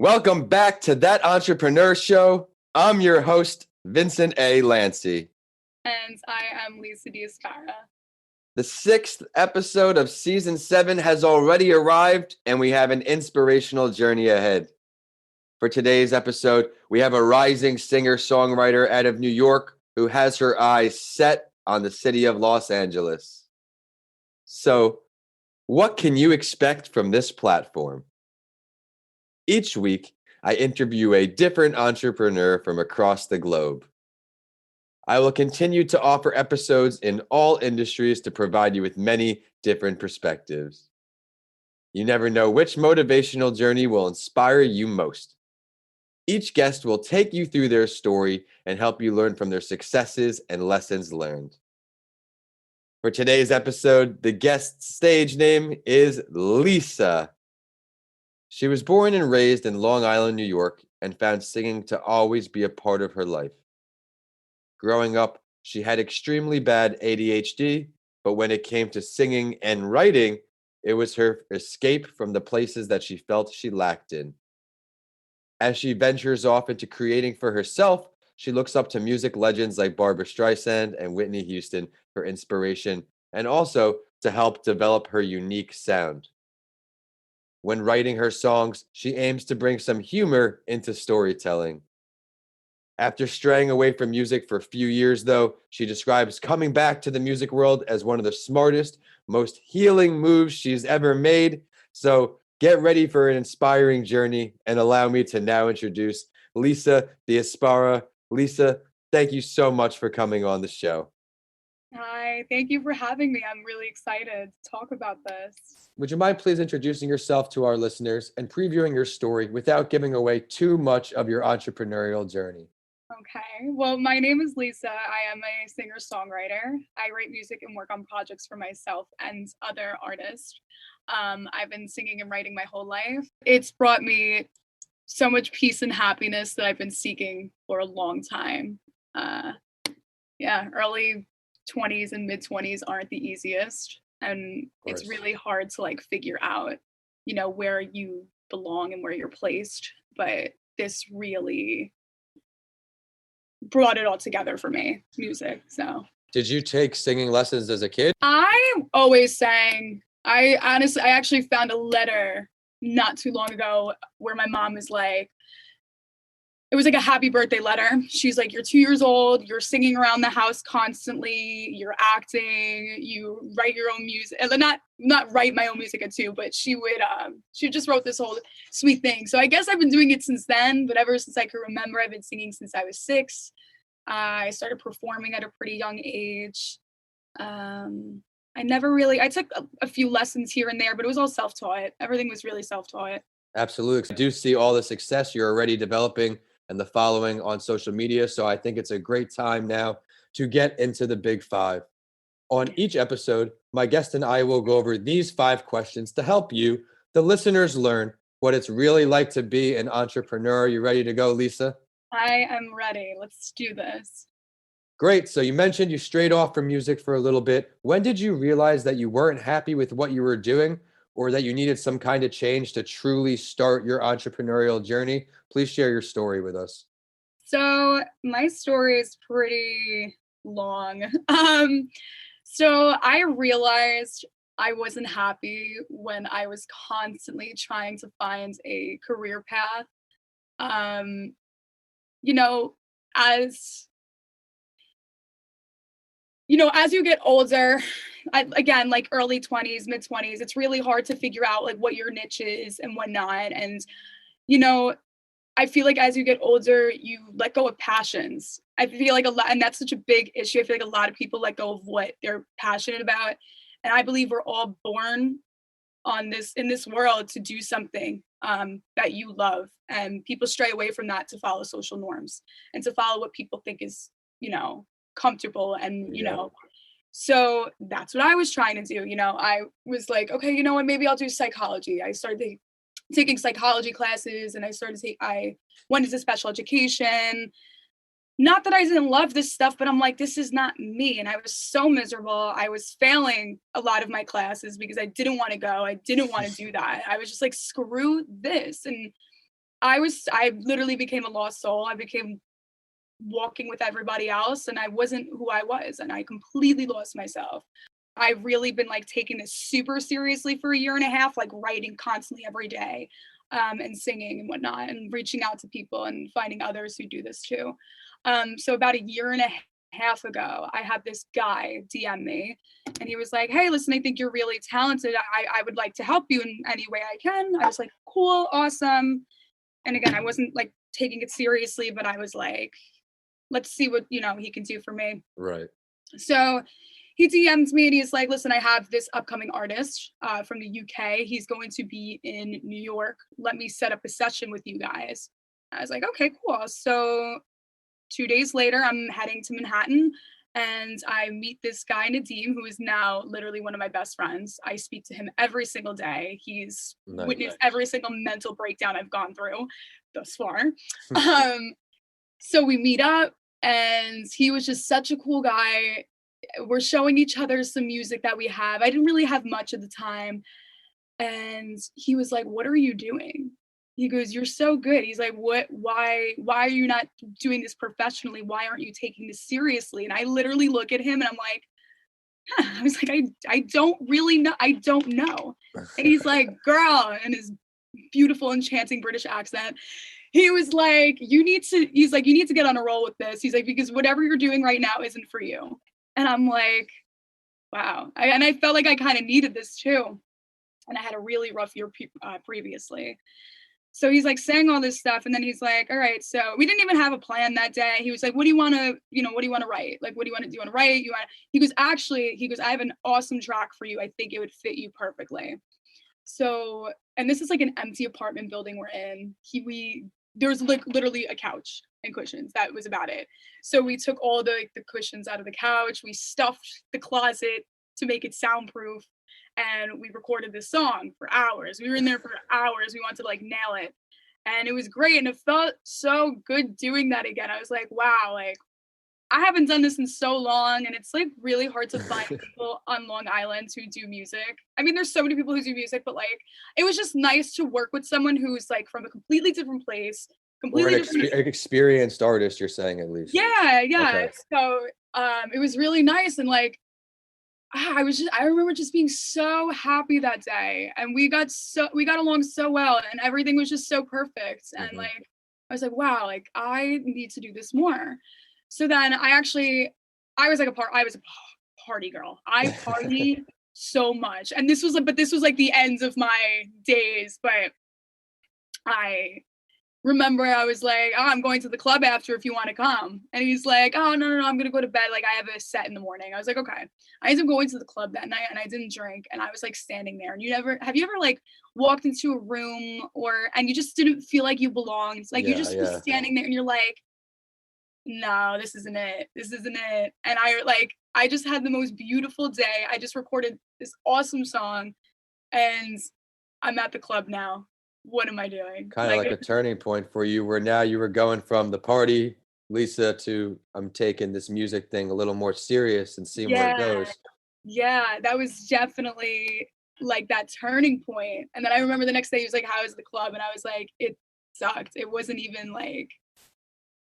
Welcome back to That Entrepreneur Show. I'm your host, Vincent A. Lanci. And I am Lisa Diasparra. The 6th episode of Season 7 has already arrived, and we have an inspirational journey ahead. For today's episode, we have a rising singer-songwriter out of New York who has her eyes set on the city of Los Angeles. So, what can you expect from this platform? Each week, I interview a different entrepreneur from across the globe. I will continue to offer episodes in all industries to provide you with many different perspectives. You never know which motivational journey will inspire you most. Each guest will take you through their story and help you learn from their successes and lessons learned. For today's episode, the guest's stage name is Lisa. She was born and raised in Long Island, New York, and found singing to always be a part of her life. Growing up, she had extremely bad ADHD, but when it came to singing and writing, it was her escape from the places that she felt she lacked in. As she ventures off into creating for herself, she looks up to music legends like Barbra Streisand and Whitney Houston for inspiration and also to help develop her unique sound. When writing her songs, she aims to bring some humor into storytelling. After straying away from music for a few years, though, she describes coming back to the music world as one of the smartest, most healing moves she's ever made. So get ready for an inspiring journey and allow me to now introduce Lisa Diasparra. Lisa, thank you so much for coming on the show. Hi, thank you for having me. I'm really excited to talk about this. Would you mind please introducing yourself to our listeners and previewing your story without giving away too much of your entrepreneurial journey? Okay, well, my name is Lisa. I am a singer-songwriter. I write music and work on projects for myself and other artists. I've been singing and writing my whole life. It's brought me so much peace and happiness that I've been seeking for a long time. Early 20s and mid 20s aren't the easiest, and it's really hard to figure out where you belong and where you're placed, but this really brought it all together for me, music. So did you take singing lessons as a kid? I always sang. I actually found a letter not too long ago where my mom was like, it was like a happy birthday letter. She's like, you're 2 years old, you're singing around the house constantly, you're acting, you write your own music. And not write my own music at 2, but she just wrote this whole sweet thing. So I guess I've been doing it since then, but ever since I can remember, I've been singing since I was 6. I started performing at a pretty young age. I took a few lessons here and there, but it was all self-taught. Everything was really self-taught. Absolutely. I do see all the success you're already developing and the following on social media. So I think it's a great time now to get into the big 5. On each episode, my guest and I will go over these 5 questions to help you, the listeners, learn what it's really like to be an entrepreneur. Are you ready to go, Lisa? I am ready. Let's do this. Great. So you mentioned you strayed off from music for a little bit. When did you realize that you weren't happy with what you were doing or that you needed some kind of change to truly start your entrepreneurial journey? Please share your story with us. So my story is pretty long. So I realized I wasn't happy when I was constantly trying to find a career path. As you get older, again, like early 20s, mid 20s, it's really hard to figure out what your niche is and whatnot. And, I feel like as you get older, you let go of passions. I feel like a lot, and that's such a big issue. I feel like a lot of people let go of what they're passionate about. And I believe we're all born in this world to do something that you love. And people stray away from that to follow social norms and to follow what people think is, comfortable. And, so that's what I was trying to do. I was like, okay, you know what, maybe I'll do psychology. I started taking psychology classes and I went into special education. Not that I didn't love this stuff, but I'm like, this is not me. And I was so miserable. I was failing a lot of my classes because I didn't want to go. I didn't want to do that. I was just like, screw this. And I literally became a lost soul. I became walking with everybody else, and I wasn't who I was, and I completely lost myself. I've really been like taking this super seriously for a year and a half, like writing constantly every day, and singing and whatnot, and reaching out to people and finding others who do this too. So about a year and a half ago, I had this guy DM me, and he was like, "Hey, listen, I think you're really talented. I would like to help you in any way I can." I was like, "Cool, awesome." And again, I wasn't like taking it seriously, but I was like, let's see what, he can do for me. Right. So he DMs me and he's like, listen, I have this upcoming artist from the UK. He's going to be in New York. Let me set up a session with you guys. I was like, okay, cool. So 2 days later, I'm heading to Manhattan and I meet this guy, Nadeem, who is now literally one of my best friends. I speak to him every single day. He's witnessed every single mental breakdown I've gone through thus far. So we meet up and he was just such a cool guy. We're showing each other some music that we have. I didn't really have much at the time. And he was like, "What are you doing?" He goes, "You're so good." He's like, why are you not doing this professionally? Why aren't you taking this seriously? And I literally look at him and I'm like, I was like, I don't really know. I don't know. And he's like, "Girl," in his beautiful, enchanting British accent. He was like, he's like, "You need to get on a roll with this." He's like, "Because whatever you're doing right now isn't for you." And I'm like, wow. And I felt like I kind of needed this too. And I had a really rough year previously. So he's like saying all this stuff. And then he's like, all right, so we didn't even have a plan that day. He was like, what do you want to write? Like, what do you want to do? You want to write? He goes, I have an awesome track for you. I think it would fit you perfectly. So, and this is like an empty apartment building we're in. There was like literally a couch and cushions. That was about it. So we took all the cushions out of the couch. We stuffed the closet to make it soundproof. And we recorded this song for hours. We were in there for hours. We wanted to like nail it. And it was great. And it felt so good doing that again. I was like, wow, like I haven't done this in so long. And it's like really hard to find people on Long Island who do music. I mean, there's so many people who do music, but like it was just nice to work with someone who's like from a completely different place, Or completely an experienced artist, you're saying, at least. Yeah. Okay. So it was really nice. And like I remember just being so happy that day, and we got along so well, and everything was just so perfect. And Mhm. like I was like, wow, like I need to do this more. So then I was like I was a party girl. I partied so much, and this was like the ends of my days. But I remember I was like, "Oh, I'm going to the club after if you want to come." And he's like, "Oh, no, I'm going to go to bed. Like, I have a set in the morning." I was like, "Okay." I ended up going to the club that night and I didn't drink. And I was like standing there. And have you ever like walked into a room and you just didn't feel like you belonged? Like you just was standing there and you're like, no, this isn't it. This isn't it. And I just had the most beautiful day. I just recorded this awesome song and I'm at the club now. What am I doing? Kind of like a turning point for you, where now you were going from the party, Lisa, to I'm taking this music thing a little more serious and seeing where it goes. Yeah, that was definitely like that turning point. And then I remember the next day he was like, "How was the club?" And I was like, "It sucked. It wasn't even like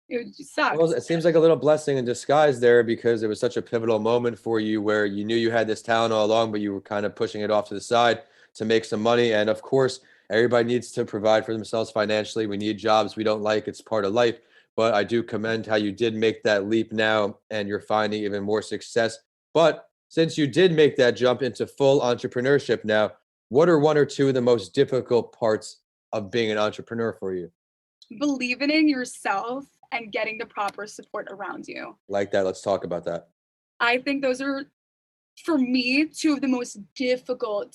it just sucked." Well, it seems like a little blessing in disguise there, because it was such a pivotal moment for you where you knew you had this talent all along, but you were kind of pushing it off to the side to make some money. And of course, everybody needs to provide for themselves financially. We need jobs we don't like. It's part of life. But I do commend how you did make that leap now and you're finding even more success. But since you did make that jump into full entrepreneurship now, what are one or two of the most difficult parts of being an entrepreneur for you? Believing in yourself and getting the proper support around you. Like that, let's talk about that. I think those are, for me, two of the most difficult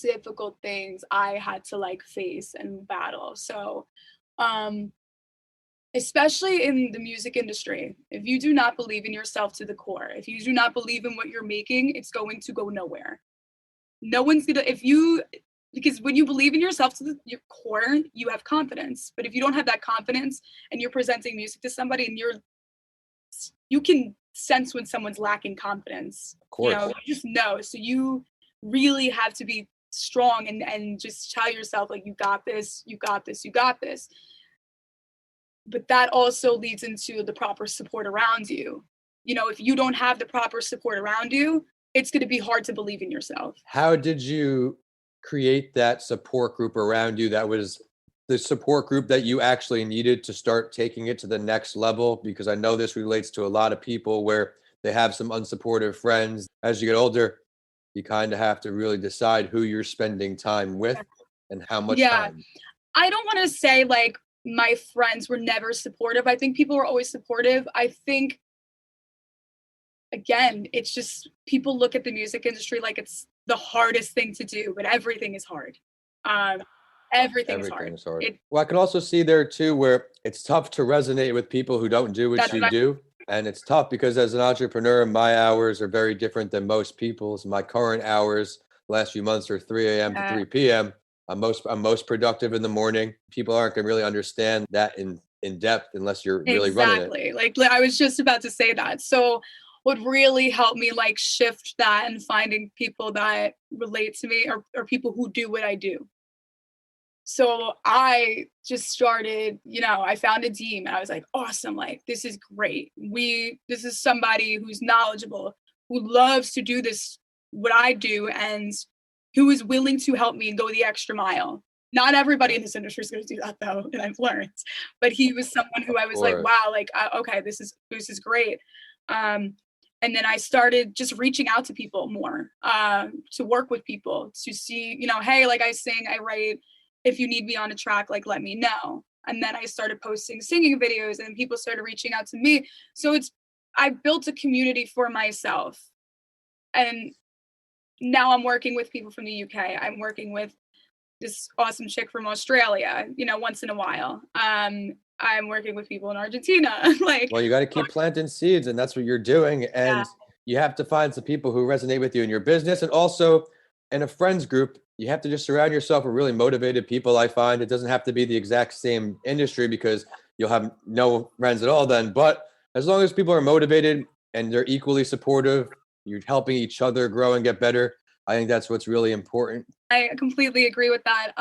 things I had to like face and battle. So, especially in the music industry, if you do not believe in yourself to the core, if you do not believe in what you're making, it's going to go nowhere. No one's gonna, because when you believe in yourself to your core, you have confidence. But if you don't have that confidence and you're presenting music to somebody and you can sense when someone's lacking confidence. Of course. You just know. So you really have to be strong and just tell yourself like, you got this, you got this, you got this. but that also leads into the proper support around you. You know, if you don't have the proper support around you, it's going to be hard to believe in yourself. How did you create that support group around you that was the support group that you actually needed to start taking it to the next level? Because I know this relates to a lot of people where they have some unsupportive friends. As you get older, you kind of have to really decide who you're spending time with and how much Yeah. time. I don't want to say like my friends were never supportive. I think people were always supportive. I think, again, it's just people look at the music industry like it's the hardest thing to do, but everything is hard. Everything is hard. Well, I can also see there too where it's tough to resonate with people who don't do what you do. And it's tough because as an entrepreneur, my hours are very different than most people's. My current hours, last few months, are 3 a.m. to 3 p.m. I'm most productive in the morning. People aren't going to really understand that in depth unless you're really running it. Exactly. Like I was just about to say that. So what really helped me like shift that and finding people that relate to me or people who do what I do. So I just started, you know, I found a team and I was like, awesome, like this is great. This is somebody who's knowledgeable, who loves to do this, what I do, and who is willing to help me and go the extra mile. Not everybody in this industry is going to do that though, and I've learned. But he was someone who I was like, wow, like okay, this is great. And then I started just reaching out to people more, to work with people, to see, you know, hey, like I sing, I write. If you need me on a track, like let me know. And then I started posting singing videos and people started reaching out to me. So I built a community for myself. And now I'm working with people from the UK. I'm working with this awesome chick from Australia, you know, once in a while. I'm working with people in Argentina. Like, well, you got to keep planting seeds, and that's what you're doing. And you have to find some people who resonate with you in your business, and also in a friends group. You have to just surround yourself with really motivated people. I find it doesn't have to be the exact same industry because you'll have no friends at all then. But as long as people are motivated and they're equally supportive, you're helping each other grow and get better. I think that's what's really important. I completely agree with that.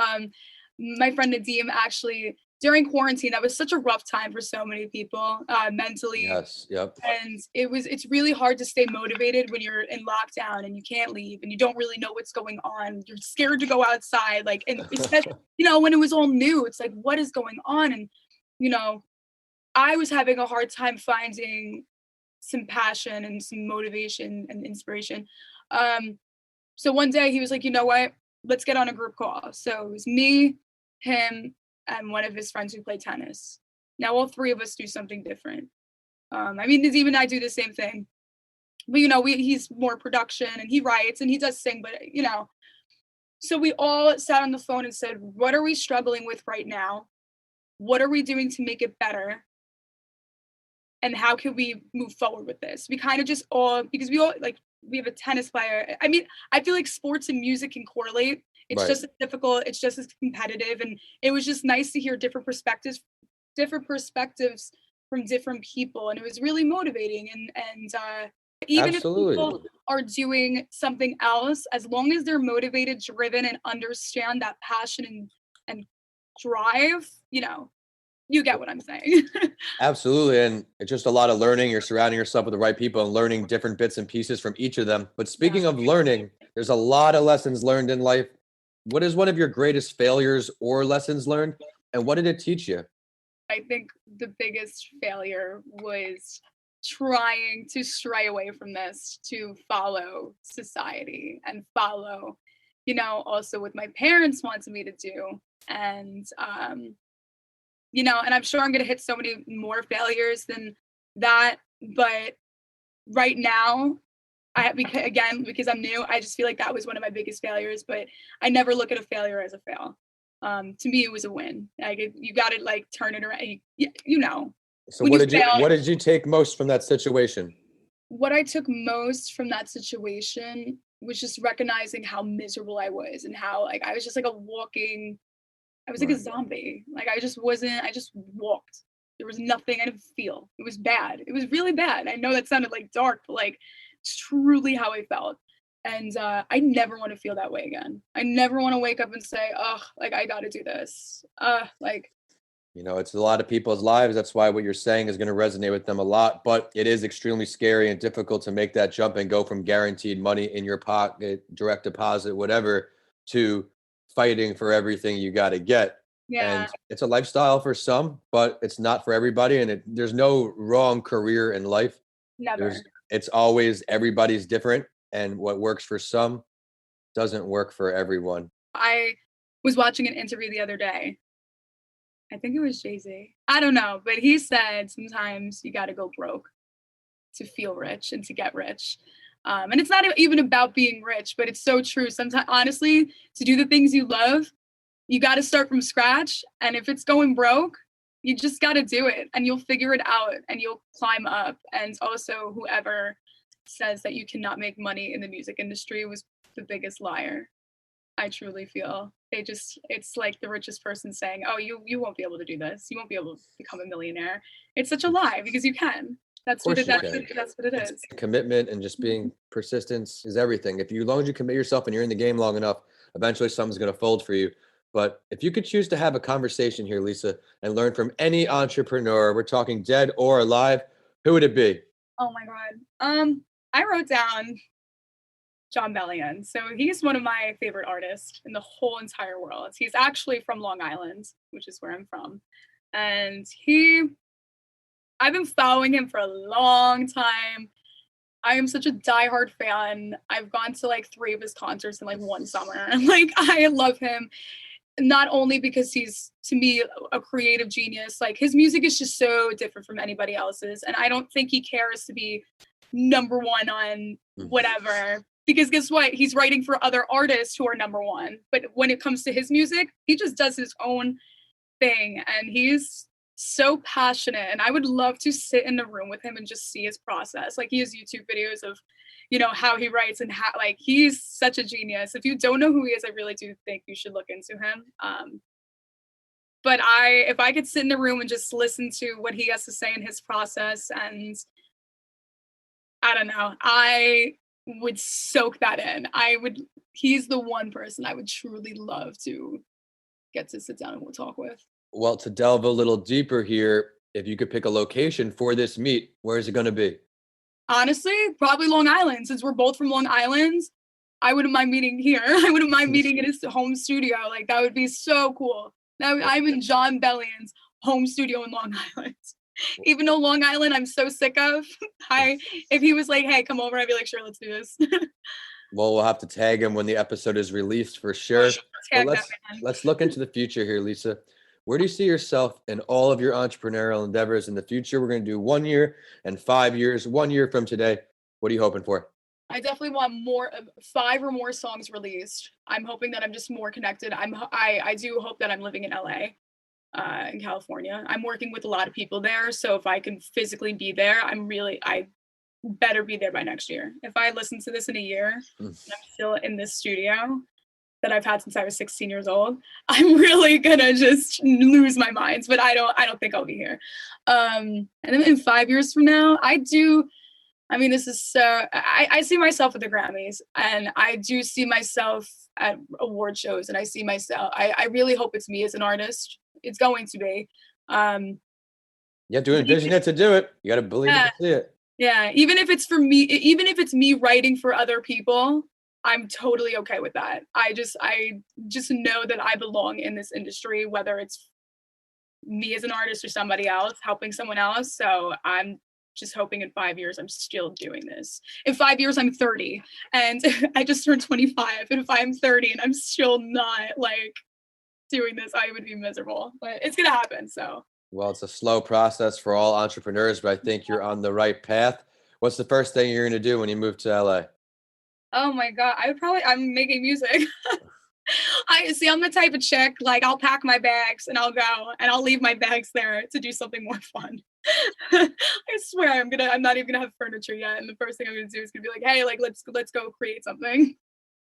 My friend Nadeem, actually, during quarantine, that was such a rough time for so many people, mentally. Yes. Yep. And it's really hard to stay motivated when you're in lockdown and you can't leave and you don't really know what's going on. You're scared to go outside. Like, and especially, you know, when it was all new, it's like, what is going on? And, you know, I was having a hard time finding some passion and some motivation and inspiration. So one day he was like, you know what? Let's get on a group call. So it was me, him, and one of his friends who play tennis. Now all three of us do something different. I mean, even I do the same thing. But, you know, he's more production and he writes and he does sing, but, you know. So we all sat on the phone and said, what are we struggling with right now? What are we doing to make it better? And how can we move forward with this? We kind of just all, because we all, like, we have a tennis player. I mean, I feel like sports and music can correlate. It's just as difficult. It's just as competitive. And it was just nice to hear different perspectives from different people. And it was really motivating. And even Absolutely. if people are doing something else, as long as they're motivated, driven, and understand that passion and drive, you know, you get what I'm saying. Absolutely. And it's just a lot of learning. You're surrounding yourself with the right people and learning different bits and pieces from each of them. But speaking of learning, there's a lot of lessons learned in life. What is one of your greatest failures or lessons learned? And what did it teach you? I think the biggest failure was trying to stray away from this to follow society and follow, you know, also what my parents wanted me to do. And, you know, and I'm sure I'm going to hit so many more failures than that. But right now, because I'm new, I just feel like that was one of my biggest failures. But I never look at a failure as a fail. To me, it was a win. Like you got to like turn it around. You know. So what did you take most from that situation? What I took most from that situation was just recognizing how miserable I was and how like I was just like I was like a zombie. Like I just walked. There was nothing I didn't feel. It was bad. It was really bad. I know that sounded like dark, but like it's truly how I felt. And I never want to feel that way again. I never want to wake up and say, oh, like I got to do this. Like You know, it's a lot of people's lives. That's why what you're saying is going to resonate with them a lot. But it is extremely scary and difficult to make that jump and go from guaranteed money in your pocket, direct deposit, whatever, to fighting for everything you got to get. Yeah, And it's a lifestyle for some, but it's not for everybody. And there's no wrong career in life. never. It's always everybody's different. And what works for some doesn't work for everyone. I was watching an interview the other day. I think it was Jay-Z. I don't know, but he said sometimes you got to go broke to feel rich and to get rich. And it's not even about being rich, but it's so true. Sometimes, honestly, to do the things you love, you got to start from scratch. And if it's going broke, you just got to do it and you'll figure it out and you'll climb up. And also, whoever says that you cannot make money in the music industry was the biggest liar. I truly feel it's like the richest person saying, oh, you won't be able to do this. You won't be able to become a millionaire. It's such a lie because you can. That's what it is. Commitment and just being persistence is everything. As long as you commit yourself and you're in the game long enough, eventually something's going to fold for you. But if you could choose to have a conversation here, Lisa, and learn from any entrepreneur, we're talking dead or alive, who would it be? Oh my God. I wrote down Jon Bellion. So he's one of my favorite artists in the whole entire world. He's actually from Long Island, which is where I'm from. And I've been following him for a long time. I am such a diehard fan. I've gone to like 3 of his concerts in like one summer. Like, I love him. Not only because he's, to me, a creative genius, like his music is just so different from anybody else's. And I don't think he cares to be number one on whatever. Because guess what? He's writing for other artists who are number one. But when it comes to his music, he just does his own thing. And he's so passionate. And I would love to sit in the room with him and just see his process. Like, he has YouTube videos of, you know, how he writes and how, like, he's such a genius. If you don't know who he is, I really do think you should look into him. But if I could sit in the room and just listen to what he has to say in his process, and I don't know, I would soak that in. He's the one person I would truly love to get to sit down and we'll talk with. Well, to delve a little deeper here, if you could pick a location for this meet, where is it going to be? Honestly, probably Long Island. Since we're both from Long Island, I wouldn't mind meeting here. I wouldn't mind meeting in his home studio. Like, that would be so cool. I'm in Jon Bellion's home studio in Long Island. Even though Long Island I'm so sick of, if he was like, hey, come over, I'd be like, sure, let's do this. Well, we'll have to tag him when the episode is released for sure. But let's look into the future here, Lisa. Where do you see yourself in all of your entrepreneurial endeavors in the future? We're going to do 1 year and 5 years, 1 year from today. What are you hoping for? I definitely want 5 or more songs released. I'm hoping that I'm just more connected. I do hope that I'm living in LA, in California. I'm working with a lot of people there. So if I can physically be there, I better be there by next year. If I listen to this in a year and I'm still in this studio that I've had since I was 16 years old, I'm really gonna just lose my mind. But I don't think I'll be here. And then in 5 years from now, I see myself at the Grammys, and I do see myself at award shows, and I see myself, I really hope it's me as an artist. It's going to be. You have to envision it to do it. You got to believe it to see it. Yeah, even if it's me writing for other people, I'm totally okay with that. I just know that I belong in this industry, whether it's me as an artist or somebody else helping someone else. So I'm just hoping in 5 years I'm still doing this. In 5 years I'm 30 and I just turned 25. And if I'm 30 and I'm still not like doing this, I would be miserable. But it's gonna happen. So. Well, it's a slow process for all entrepreneurs, but I think you're on the right path. What's the first thing you're going to do when you move to LA? Oh my God, I'm making music. I'm the type of chick, like, I'll pack my bags and I'll go and I'll leave my bags there to do something more fun. I swear I'm not even gonna have furniture yet. And the first thing I'm gonna do is gonna be like, hey, like, let's go create something.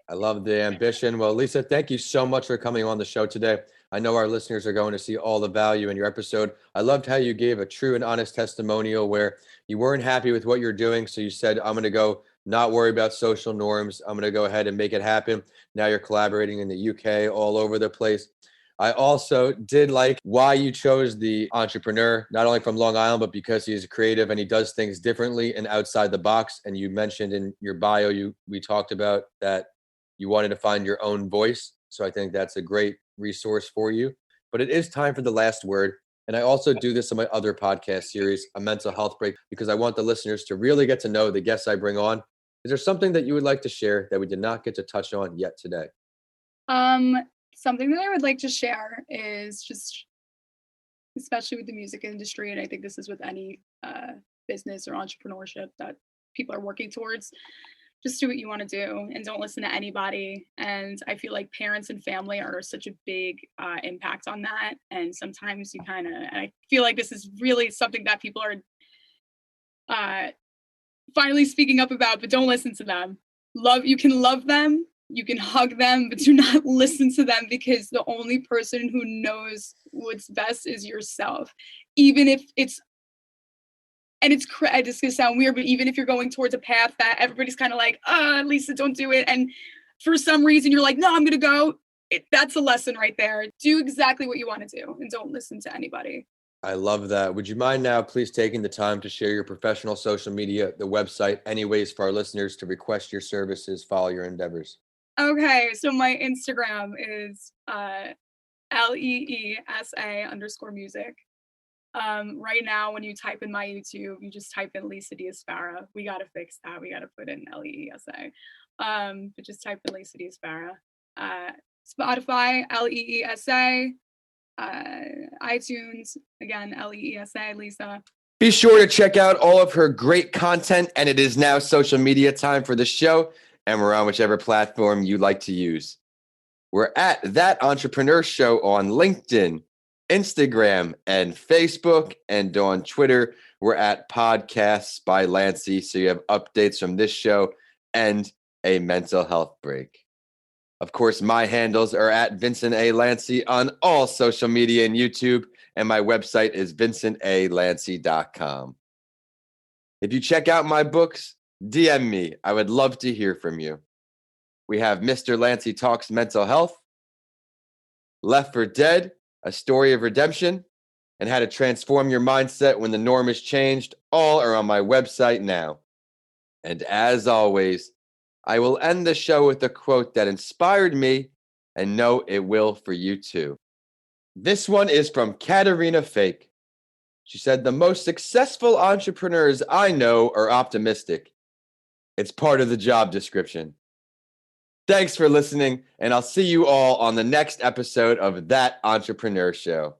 I love the ambition. Well, Lisa, thank you so much for coming on the show today. I know our listeners are going to see all the value in your episode. I loved how you gave a true and honest testimonial where you weren't happy with what you're doing. So you said, I'm going to go not worry about social norms. I'm going to go ahead and make it happen. Now you're collaborating in the UK, all over the place. I also did like why you chose the entrepreneur, not only from Long Island, but because he's creative and he does things differently and outside the box. And you mentioned in your bio, we talked about that you wanted to find your own voice. So I think that's a great resource for you. But it is time for the last word. And I also do this in my other podcast series, A Mental Health Break, because I want the listeners to really get to know the guests I bring on. Is there something that you would like to share that we did not get to touch on yet today? Something that I would like to share is just, especially with the music industry, and I think this is with any business or entrepreneurship that people are working towards, just do what you want to do and don't listen to anybody. And I feel like parents and family are such a big impact on that. And sometimes you kind of, and I feel like this is really something that people are finally speaking up about, but don't listen to them. You can love them, you can hug them, but do not listen to them, because the only person who knows what's best is yourself. Even if it's, and it's gonna sound weird, but even if you're going towards a path that everybody's kind of like, Lisa, don't do it, and for some reason you're like, no, I'm gonna go, that's a lesson right there. Do exactly what you want to do and don't listen to anybody. I love that. Would you mind now please taking the time to share your professional social media, the website, any ways for our listeners to request your services, follow your endeavors? Okay, so my Instagram is LEESA_music. Right now, when you type in my YouTube, you just type in Lisa Diasparra. We got to fix that. We got to put in LEESA. But just type in Lisa Diasparra. Spotify, LEESA. iTunes, again, LEESA, Lisa. Be sure to check out all of her great content. And it is now social media time for the show. And we're on whichever platform you like to use. We're at That Entrepreneur Show on LinkedIn, Instagram, and Facebook. And on Twitter, we're at Podcasts by Lanci. So you have updates from this show and a mental health break. Of course, my handles are at Vincent A. Lanci on all social media and YouTube. And my website is vincentalanci.com. If you check out my books, DM me. I would love to hear from you. We have Mr. Lanci Talks Mental Health, Left for Dead, A Story of Redemption, and How to Transform Your Mindset When the Norm is Changed. All are on my website now. And as always, I will end the show with a quote that inspired me, and know it will for you too. This one is from Katarina Fake. She said, "The most successful entrepreneurs I know are optimistic. It's part of the job description." Thanks for listening, and I'll see you all on the next episode of That Entrepreneur Show.